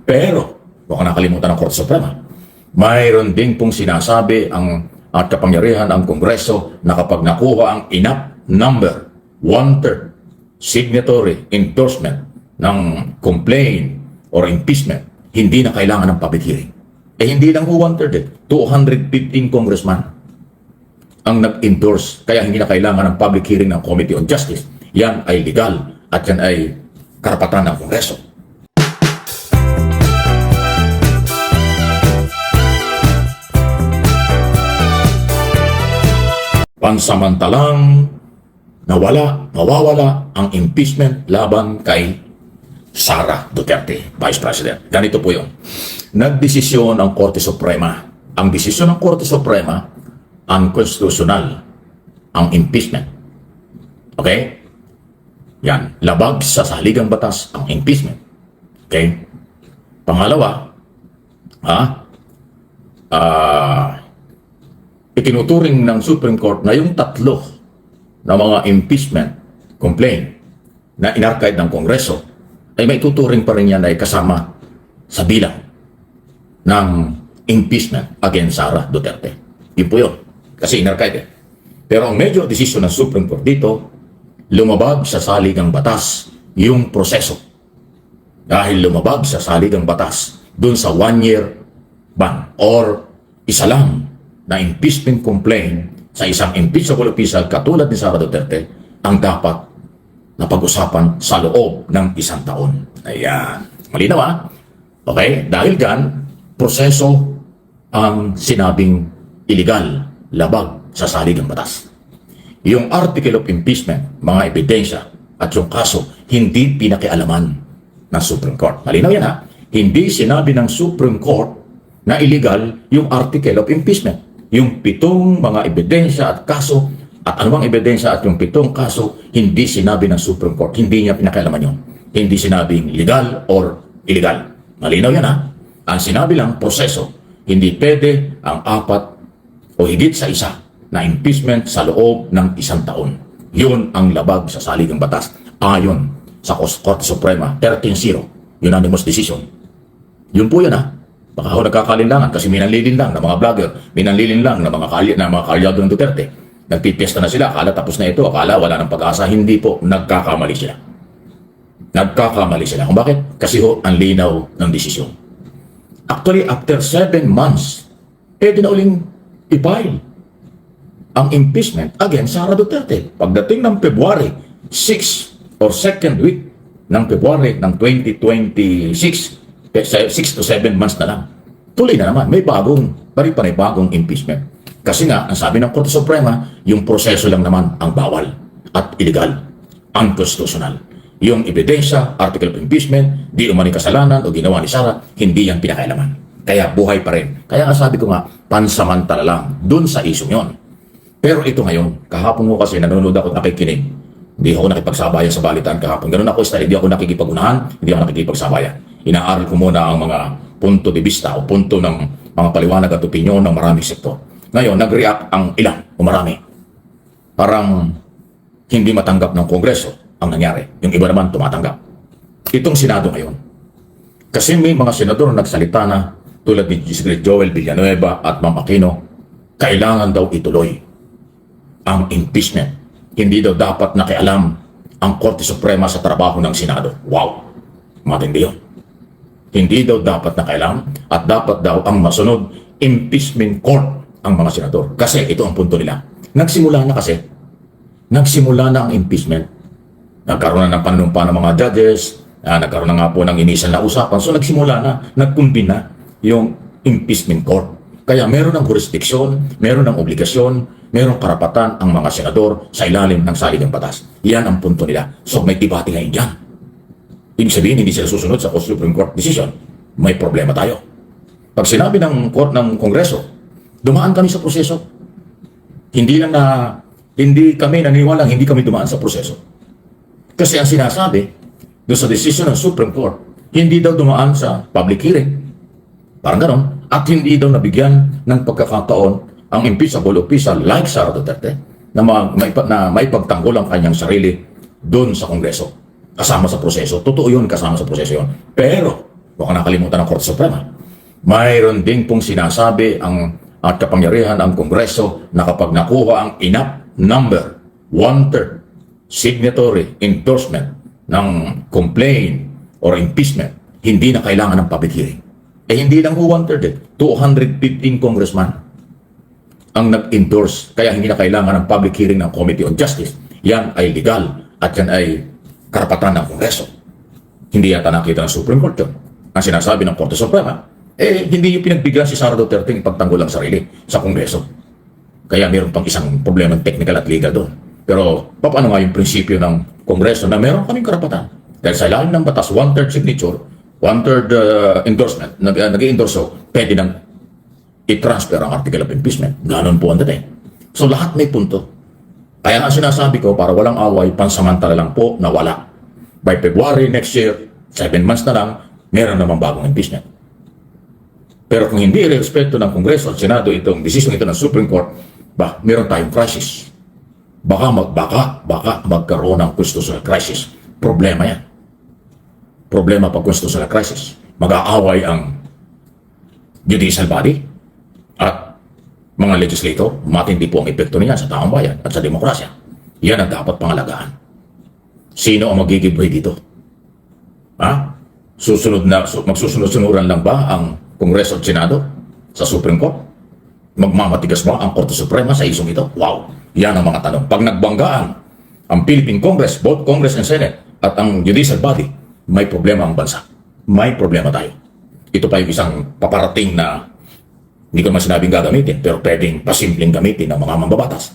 Pero, huwag nakalimutan ng Korte Suprema, mayroon din pong sinasabi at kapangyarihan ang Kongreso na kapag nakuha ang enough number, 1/3 signatory endorsement ng complaint or impeachment, hindi na kailangan ng public hearing. Hindi lang 1/3, 215 congressman ang nag-endorse, kaya hindi na kailangan ng public hearing ng Committee on Justice. Yan ay legal at yan ay karapatan ng Kongreso. Pansamantalang mawawala ang impeachment laban kay Sara Duterte, Vice President. Ganito po yun. Nagdesisyon ang Korte Suprema. Ang desisyon ng Korte Suprema, unconstitutional ang impeachment. Okay? Yan. Labag sa saligang batas ang impeachment. Okay? Pangalawa, itinuturing ng Supreme Court na yung tatlo na mga impeachment complaint na inarchive ng Kongreso ay may tuturing pa rin yan ay kasama sa bilang ng impeachment against Sara Duterte. Yun po yun. Kasi inarchive. Pero ang major decision ng Supreme Court dito, lumabag sa saligang batas yung proseso. Dahil lumabag sa saligang batas dun sa 1-year ban or isa lang na impeachment complaint sa isang impeachable official katulad ni Sara Duterte ang dapat na pag-usapan sa loob ng 1 taon. Ayan. Malinaw Okay? Dahil dyan, proseso ang sinabing illegal, labag sa saligang batas. Yung article of impeachment, mga ebidensya at yung kaso, hindi pinakialaman ng Supreme Court. Malinaw yan Hindi sinabi ng Supreme Court na illegal yung article of impeachment. Yung 7 mga ebidensya at kaso at anumang ebidensya at yung 7 kaso, hindi sinabi ng Supreme Court. Hindi niya pinakialaman yun. Hindi sinabing legal or illegal. Malinaw yan Ang sinabi lang, proseso. Hindi pwede ang 4 o higit sa isa na impeachment sa loob ng 1 taon. Yun ang labag sa saligang batas. Ayon sa Korte Suprema, 13-0. Unanimous decision. Yun po yun Baka ako nagkakalinlangan kasi minanlilin lang ng mga vlogger, minanlilin lang ng mga kalyado ng Duterte. Nagpipiesta na sila, akala tapos na ito, akala wala ng pag-asa. Hindi po, nagkakamali sila. Nagkakamali sila. Kung bakit? Kasi ang linaw ng desisyon. Actually, after 7 months, pwede na uling i-file ang impeachment against Sara Duterte. Pagdating ng February 6 or second week ng February ng 2026, 6 to 7 months na lang. Tuloy na naman. May bagong impeachment. Kasi nga, ang sabi ng Korte Suprema, yung proseso lang naman ang bawal at illegal, unconstitutional. Yung ebidensya, article of impeachment, di umani kasalanan o ginawa ni Sara, hindi yan pinakailaman. Kaya buhay pa rin. Kaya nga sabi ko nga, pansamantala lang dun sa isyong yon. Pero ito ngayon, kahapon mo kasi nanonood ako at nakikinig. Hindi ako nakipagsabayan sa balitan kahapon. Ganun ako style, hindi ako nakikipag-unahan, hindi ako nakikipagsabayan. Inaaral ko muna ang mga punto de vista o punto ng mga paliwanag at opinyon ng maraming sektor. Ngayon, nag-react ang ilan o marami. Parang hindi matanggap ng Kongreso ang nangyari. Yung iba naman tumatanggap. Itong Senado ngayon. Kasi may mga senador na nagsalita na tulad ni Joel Villanueva at Ma'am Aquino, kailangan daw ituloy ang impeachment. Hindi daw dapat nakialam ang Korte Suprema sa trabaho ng Senado. Wow! Matindi yun. Hindi daw dapat nakialam at dapat daw ang masunod impeachment court ang mga senador. Kasi ito ang punto nila. Nagsimula na ang impeachment. Nagkaroon na ng panunumpa ng mga judges, nagkaroon na nga po ng inisan na usapan. So nagsimula na, nagkumbina yung impeachment court. Kaya meron ng jurisdiksyon, meron ng obligasyon, meron karapatan ang mga senador sa ilalim ng saligang batas. Yan ang punto nila. So may debate ngayon dyan. Ibig sabihin, hindi sila susunod sa Supreme Court decision. May problema tayo. Pag sinabi ng court ng Kongreso, dumaan kami sa proseso. Hindi kami naniniwala, hindi kami dumaan sa proseso. Kasi ang sinasabi, doon sa decision ng Supreme Court, hindi daw dumaan sa public hearing. Parang ganon. At hindi daw nabigyan ng pagkakataon ang impeachable official like Sara Duterte na may pagtanggol ang kanyang sarili doon sa Kongreso. Kasama sa proseso. Totoo yun, kasama sa proseso yun. Pero, baka nakalimutan ng Korte Suprema. Mayroon din pong sinasabi at kapangyarihan ang Kongreso na kapag nakuha ang enough number, 1/3 signatory endorsement ng complaint or impeachment, hindi na kailangan ng public hearing. Hindi lang 1/3 215 congressman ang nag-endorse, kaya hindi na kailangan ng public hearing ng Committee on Justice. Yan ay legal at yan ay karapatan ng Kongreso. Hindi yata nakita ng Supreme Court yun. Ang sinasabi ng Korte Suprema, hindi yung pinagbigyan si Sara Duterte ng pagtanggol ang sarili sa Kongreso. Kaya mayroon pang isang problema technical at legal doon. Pero paano nga yung prinsipyo ng Kongreso na meron kaming karapatan? Dahil sa ilalim ng batas, 1/3 signature, 1/3 endorsement, nag-endorso, pwede nang i-transfer ang article of impeachment. Ganon po ang dating. So lahat may punto. Kaya nga sinasabi ko, para walang away, pansamantala lang po na wala. By February next year, 7 months na lang, meron namang bagong impeachment. Pero kung hindi i-respeto ng Kongreso at Senado itong desisyon ito ng Supreme Court, meron tayong crisis. Baka magkaroon ng constitutional crisis. Problema yan. Problema pag constitutional crisis. Mag-aaway ang judicial body at mga legislator. Matindi po ang epekto niya sa taong bayan at sa demokrasya. Yan ang dapat pangalagaan. Sino ang magigiveaway dito? Magsusunod-sunuran lang ba ang Kongreso at Senado sa Supreme Court? Magmamatigas ba ang Korte Suprema sa isong ito? Wow! Yan ang mga tanong. Pag nagbanggaan ang Philippine Congress, both Congress and Senate, at ang judicial body, may problema ang bansa. May problema tayo. Ito pa yung isang paparating na hindi ko naman sinabing gagamitin, pero pwedeng pasimpleng gamitin ng mga mambabatas.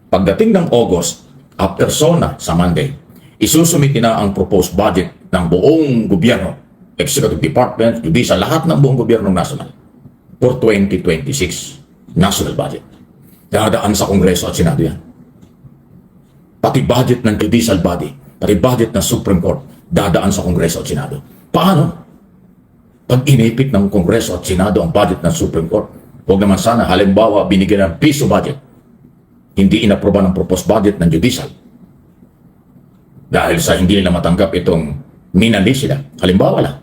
Pagdating ng August, after SONA sa Monday, isusumitin na ang proposed budget ng buong gobyerno, Executive Department, Judicial, lahat ng buong gobyernong national for 2026 national budget. Dadaan sa Kongreso at Senado yan. Pati budget ng judicial body, pati budget ng Supreme Court, dadaan sa Kongreso at Senado. Paano? Pag inipit ng Kongreso at Senado ang budget ng Supreme Court, huwag naman sana, halimbawa, binigyan ng piso budget, hindi inaproba ng proposed budget ng judicial. Dahil sa hindi nila matanggap itong minali sila, halimbawa lang,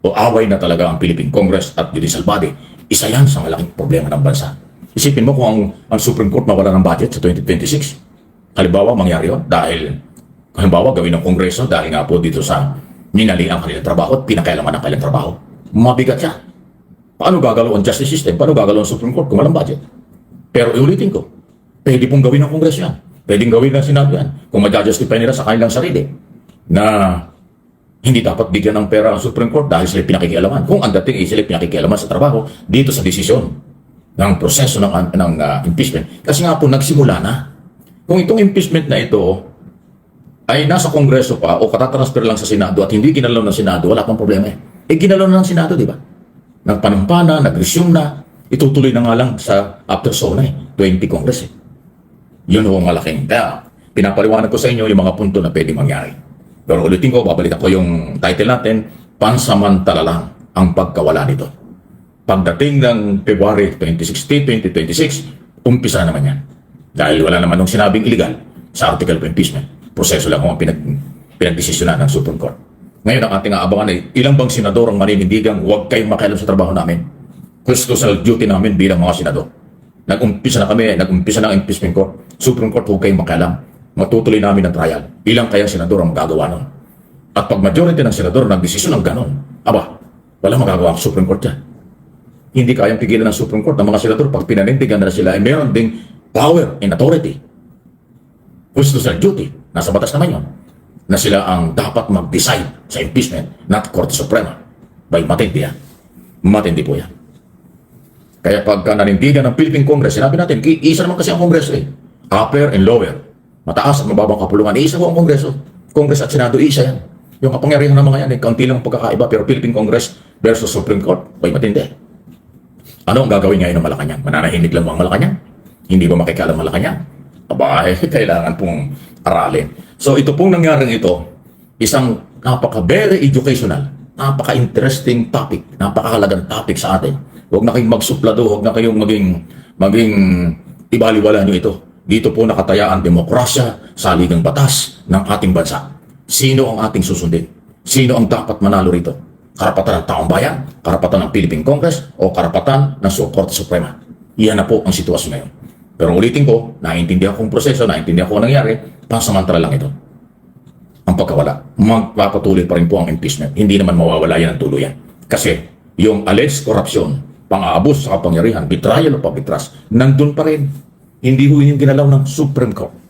o away na talaga ang Philippine Congress at judicial body, isa yan sa malaking problema ng bansa. Isipin mo kung ang Supreme Court mawala ng budget sa 2026. Halimbawa, mangyari yun dahil, halimbawa, gawin ng Kongreso dahil nga po dito sa minali ang kanilang trabaho at pinakailaman ang kanilang trabaho. Mabigat siya. Paano gagalaw ang justice system? Paano gagalaw ang Supreme Court kung walang budget? Pero iulitin ko, pwede pong gawin ng Kongreso yan. Pwedeng gawin ng Senado yan. Kung ma-justify nila sa kanilang sarili na hindi dapat bigyan ng pera ang Supreme Court dahil sila pinakikialaman. Kung ang dating sila pinakikialaman sa trabaho, dito sa desisyon ng proseso ng impeachment. Kasi nga po, nagsimula na. Kung itong impeachment na ito ay nasa Kongreso pa o katatransfer lang sa Senado at hindi ginalaw ng Senado, wala pang problema eh. Ginalaw na ng Senado, di ba? Nagpanumpa na, nag-resume na, itutuloy na nga lang sa after SONA 20 Congress eh. Yun ho ang malaking. Kaya, pinapaliwanag ko sa inyo yung mga punto na pwede mangyari. Pero ulitin ko, babalitan ko yung title natin, pansamantala lang ang pagkawala nito. Pagdating ng February 2016, 2026, umpisa naman yan. Dahil wala naman nung sinabing illegal sa article of impeachment. Proseso lang kung pinagdesisyonan ng Supreme Court. Ngayon ang ating aabangan ay ilang bang senador ang maninindigang huwag kayong makialam sa trabaho namin. Constitutional duty namin bilang mga senador. Nag-umpisa na ang impeachment court. Supreme Court, huwag kayong makialam. Matutuloy namin ang trial. Ilang kaya senador ang magagawa nun? At pag majority ng senador nagdesisyon ng ganon, wala magagawa ang Supreme Court yan. Hindi kayang pigilan ng Supreme Court ng mga senador pag pinanindigan na sila ay meron ding power and authority. Constitutional duty. Nasa batas naman yun. Na sila ang dapat mag-decide sa impeachment, not Korte Suprema. Matindi yan. Matindi po yan. Kaya pagka nanindigan ng Philippine Congress, sinabi natin, isa naman kasi ang Kongreso eh. Upper and lower. Mataas at mababang kapulungan. Isa po ang Kongreso. Congress at Senado, isa yan. Yung kapangyarihan ng mga yan, kaunti lang ang pagkakaiba, pero Philippine Congress versus Supreme Court, matindi. Ano ang gagawin ngayon ng Malacanang? Mananahimik lang ba ang Malacanang? Hindi ba makikalam Malacanang? Kailangan pong aralin. So ito pong nangyaring ito, isang very educational, napaka-interesting topic, napakahalagang topic sa atin. Huwag na kayong magsuplado, huwag na kayong maging ibaliwala nyo ito. Dito po nakataya ang demokrasya, saligang batas ng ating bansa. Sino ang ating susundin? Sino ang dapat manalo rito? Karapatan ng taong bayan, karapatan ng Philippine Congress, o karapatan ng Korte Suprema. Iyan na po ang sitwasyon ngayon. Pero ulitin ko, naiintindihan kong proseso, naiintindihan ko ang nangyari, pansamantala lang ito. Ang pagkawala, magpapatuloy pa rin po ang impeachment. Hindi naman mawawala yan ng tuluyan. Kasi yung alleged corruption, pang-aabos sa kapangyarihan, betrayal of public trust, nandun pa rin. Hindi ho yung ginalaw ng Supreme Court.